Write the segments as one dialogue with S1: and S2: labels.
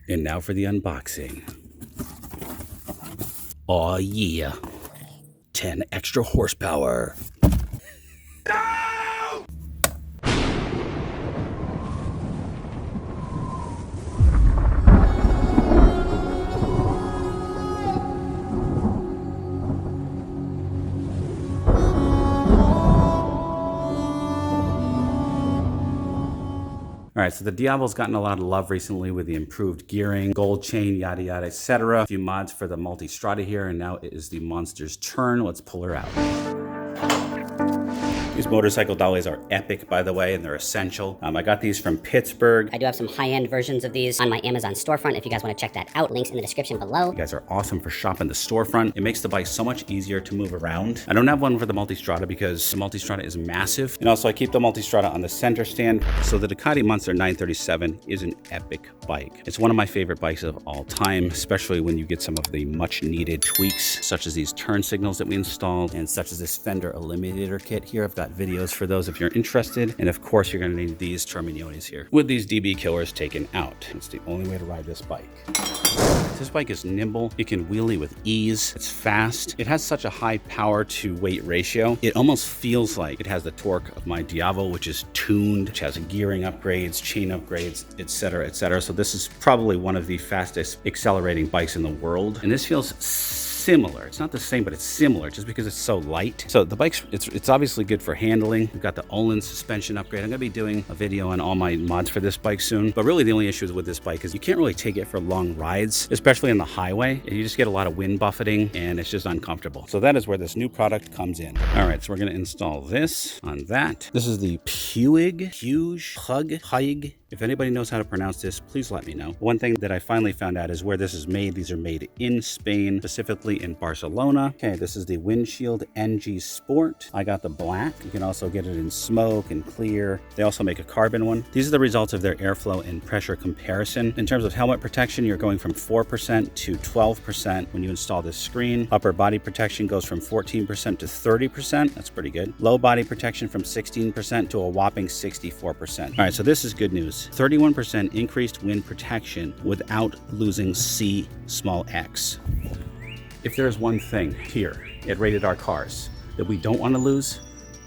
S1: And now for the unboxing. Aw yeah. 10 extra horsepower. All right, so the Diablo's gotten a lot of love recently with the improved gearing, gold chain, yada yada, etc. A few mods for the multi-strada here, and now it is the monster's turn. Let's pull her out. These motorcycle dollies are epic, by the way, and they're essential. I got these from Pittsburgh.
S2: I do have some high-end versions of these on my Amazon storefront if you guys want to check that out. Links in the description below.
S1: You guys are awesome for shopping the storefront. It makes the bike so much easier to move around. I don't have one for the multi-strada because the multi-strada is massive. And also I keep the multi-strada on the center stand. So the Ducati Monster 937 is an epic bike. It's one of my favorite bikes of all time, especially when you get some of the much needed tweaks, such as these turn signals that we installed and such as this fender eliminator kit here. I've got videos for those if you're interested. And of course, you're going to need these Terminiones here with these DB killers taken out. It's the only way to ride this bike. This bike is nimble. It can wheelie with ease. It's fast. It has such a high power to weight ratio. It almost feels like it has the torque of my Diablo, which is tuned, which has gearing upgrades, chain upgrades, etc., etc. So this is probably one of the fastest accelerating bikes in the world. And this feels similar. It's not the same, but it's similar just because it's so light. So the bike's, it's obviously good for handling. We've got the Olin suspension upgrade. I'm going to be doing a video on all my mods for this bike soon. But really the only issue with this bike is you can't really take it for long rides, especially on the highway. You just get a lot of wind buffeting and it's just uncomfortable. So that is where this new product comes in. All right, so we're going to install this on that. This is the Puig If anybody knows how to pronounce this, please let me know. One thing that I finally found out is where this is made. These are made in Spain, specifically in Barcelona. Okay, this is the Windshield NG Sport. I got the black. You can also get it in smoke and clear. They also make a carbon one. These are the results of their airflow and pressure comparison. In terms of helmet protection, you're going from 4% to 12% when you install this screen. Upper body protection goes from 14% to 30%. That's pretty good. Low body protection from 16% to a whopping 64%. All right, so this is good news. 31% increased wind protection without losing C(x). If there's one thing here at Rated R Cars that we don't want to lose,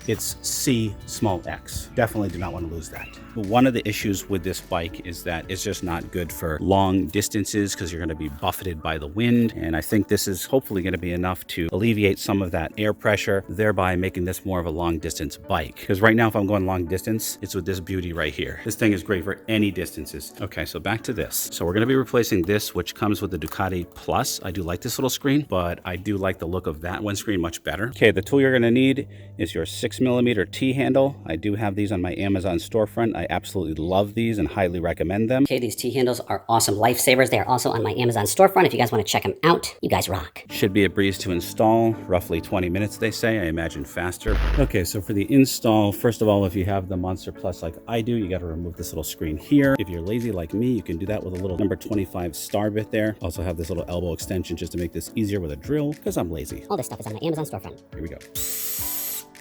S1: it's C(x). Definitely do not want to lose that. But one of the issues with this bike is that it's just not good for long distances because you're going to be buffeted by the wind. And I think this is hopefully going to be enough to alleviate some of that air pressure, thereby making this more of a long distance bike. Because right now, if I'm going long distance, it's with this beauty right here. This thing is great for any distances. Okay, so back to this. So we're going to be replacing this, which comes with the Ducati Plus. I do like this little screen, but I do like the look of that one screen much better. Okay, the tool you're going to need is your 6mm T-handle. I do have these on my Amazon storefront. I absolutely love these and highly recommend them.
S2: Okay, these T-handles are awesome lifesavers. They are also on my Amazon storefront if you guys want to check them out. You guys rock.
S1: Should be a breeze to install. Roughly 20 minutes, they say. I imagine faster. Okay, so for the install, first of all, if you have the Monster Plus like I do, you got to remove this little screen here. If you're lazy like me, you can do that with a little number 25 star bit there. Also have this little elbow extension just to make this easier with a drill because I'm lazy.
S2: All this stuff is on my Amazon storefront.
S1: Here we go.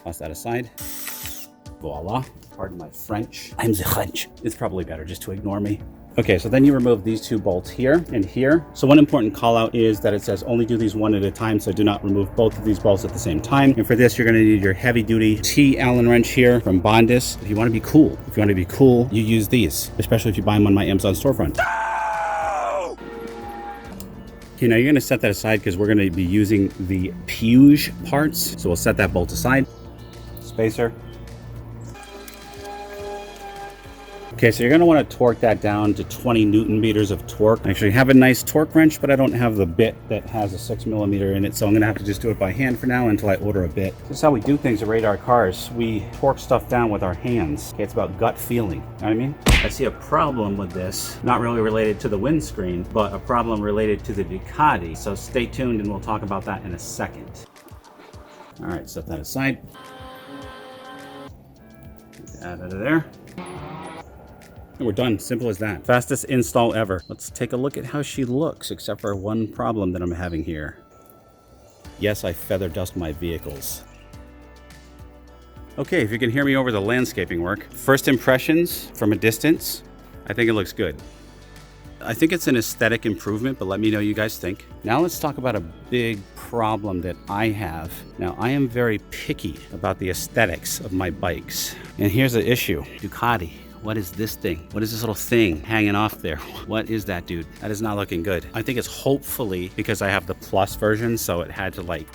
S1: Toss that aside. Voila. Pardon my French. I'm the French. It's probably better just to ignore me. Okay, so then you remove these two bolts here and here. So one important call out is that it says only do these one at a time, so do not remove both of these bolts at the same time. And for this, you're gonna need your heavy duty T Allen wrench here from Bondis. If you wanna be cool, you use these, especially if you buy them on my Amazon storefront. No! Okay, now you're gonna set that aside because we're gonna be using the Puig parts. So we'll set that bolt aside. Spacer. Okay, so you're going to want to torque that down to 20 Newton meters of torque. I actually have a nice torque wrench, but I don't have the bit that has a 6mm in it, so I'm going to have to just do it by hand for now until I order a bit. This is how we do things at Radar Cars. We torque stuff down with our hands. Okay, it's about gut feeling. You know what I mean? I see a problem with this, not really related to the windscreen, but a problem related to the Ducati. So stay tuned and we'll talk about that in a second. All right, set that aside. Get that out of there. And we're done. Simple as that. Fastest install ever. Let's take a look at how she looks, except for one problem that I'm having here. Yes, I feather dust my vehicles. Okay, if you can hear me over the landscaping work. First impressions from a distance, I think it looks good. I think it's an aesthetic improvement, but let me know what you guys think. Now let's talk about a big problem that I have. Now, I am very picky about the aesthetics of my bikes. And here's the issue. Ducati. What is this thing? What is this little thing hanging off there? What is that, dude? That is not looking good. I think it's hopefully because I have the Plus version, so it had to like,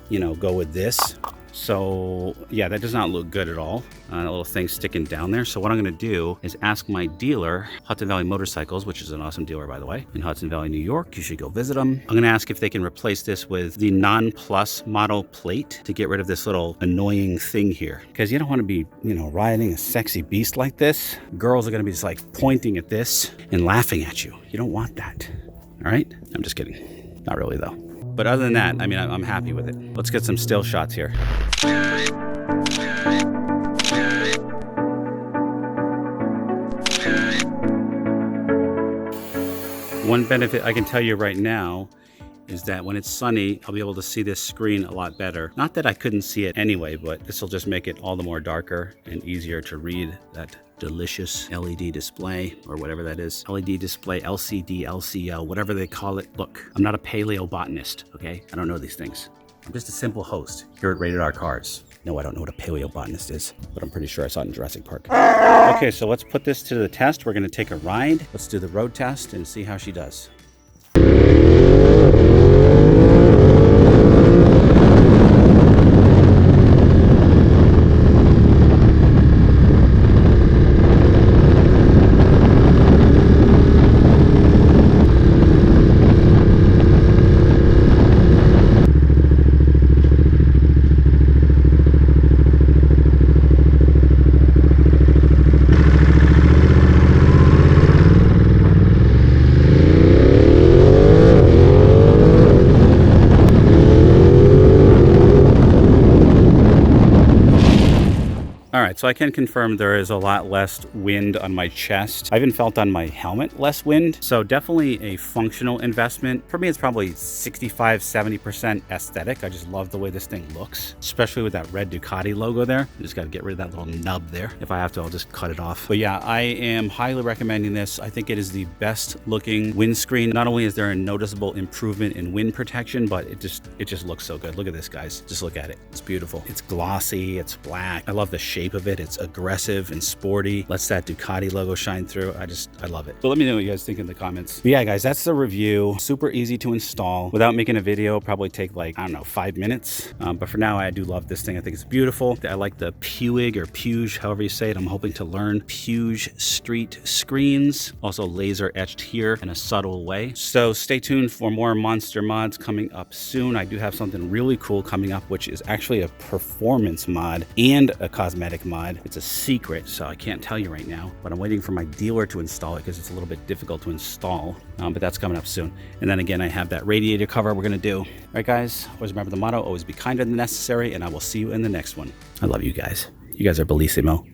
S1: you know, go with this. So yeah, that does not look good at all. That little thing sticking down there. So what I'm gonna do is ask my dealer, Hudson Valley Motorcycles, which is an awesome dealer, by the way, in Hudson Valley, New York. You should go visit them. I'm gonna ask if they can replace this with the non-plus model plate to get rid of this little annoying thing here. Because you don't wanna be, you know, riding a sexy beast like this. Girls are gonna be just like pointing at this and laughing at you. You don't want that, all right? I'm just kidding. Not really though. But other than that, I mean, I'm happy with it. Let's get some still shots here. One benefit I can tell you right now is that when it's sunny, I'll be able to see this screen a lot better. Not that I couldn't see it anyway, but this will just make it all the more darker and easier to read that delicious LED display, or whatever that is. LED display, LCD, LCL, whatever they call it. Look, I'm not a paleobotanist, okay? I don't know these things. I'm just a simple host here at Rated R Cars. No, I don't know what a paleobotanist is, but I'm pretty sure I saw it in Jurassic Park. Okay, so let's put this to the test. We're gonna take a ride. Let's do the road test and see how she does. All right, so I can confirm there is a lot less wind on my chest. I even felt on my helmet less wind. So definitely a functional investment. For me, it's probably 65, 70% aesthetic. I just love the way this thing looks, especially with that red Ducati logo there. I just got to get rid of that little nub there. If I have to, I'll just cut it off. But yeah, I am highly recommending this. I think it is the best looking windscreen. Not only is there a noticeable improvement in wind protection, but it just looks so good. Look at this, guys. Just look at it. It's beautiful. It's glossy. It's black. I love the shape of it. It's aggressive and sporty. Lets that Ducati logo shine through. I love it. So let me know what you guys think in the comments. But yeah, guys, that's the review. Super easy to install. Without making a video, probably take like, I don't know, 5 minutes. But for now, I do love this thing. I think it's beautiful. I like the Puig or Puig, however you say it. I'm hoping to learn Puig Street screens. Also laser etched here in a subtle way. So stay tuned for more monster mods coming up soon. I do have something really cool coming up, which is actually a performance mod and a cosmetic mod. It's a secret, so I can't tell you right now, but I'm waiting for my dealer to install it because it's a little bit difficult to install, but that's coming up soon. And then again, I have that radiator cover we're gonna do. All right, guys, always remember the motto, always be kinder than necessary, and I will see you in the next one. I love you guys. You guys are bellissimo.